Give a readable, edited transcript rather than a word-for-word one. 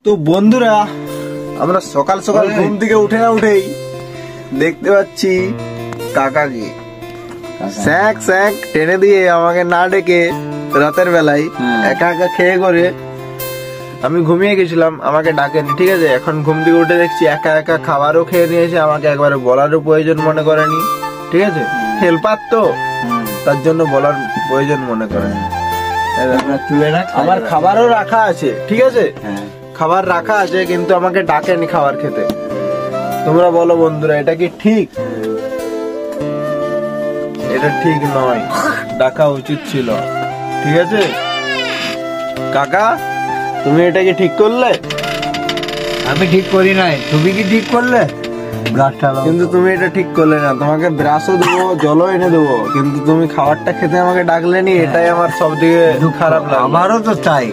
তো বন্ধুরা, আমরা সকাল সকাল ঘুম থেকে উঠে না উঠেই দেখতে পাচ্ছি কাকাকে স্যাঁক স্যাঁক টেনে দিয়ে আমাকে না ডেকে রাতের বেলায় একা একা খেয়ে করে আমি ঘুমিয়ে গেছিলাম, আমাকে ডাকেনি। ঠিক আছে, এখন ঘুম থেকে উঠে দেখছি একা একা খাবারও খেয়ে নিয়েছে, আমাকে একবারে বলারও প্রয়োজন মনে করেনি। ঠিক আছে, হেল্পার তো, তার জন্য বলার প্রয়োজন মনে করেনি। আমার খাবারও রাখা আছে, ঠিক আছে, খাবার রাখা আছে, কিন্তু আমাকে ডাকেনি খাবার খেতে। তোমরা বলো বন্ধুরা, এটা কি ঠিক? এটা ঠিক নয়, ডাকা উচিত ছিল। ঠিক আছে কাকা, তুমি এটা কি ঠিক করলে? আমি ঠিক করি নাই, তুমি কি ঠিক করলে? কিন্তু তুমি এটা ঠিক করলে না। তোমাকে ব্রাশও দেবো, জলও এনে দেবো, কিন্তু তুমি খাবারটা খেতে আমাকে ডাকলে নি। এটাই আমার সব দিকে খারাপ লাগে। আমারও তো তাই।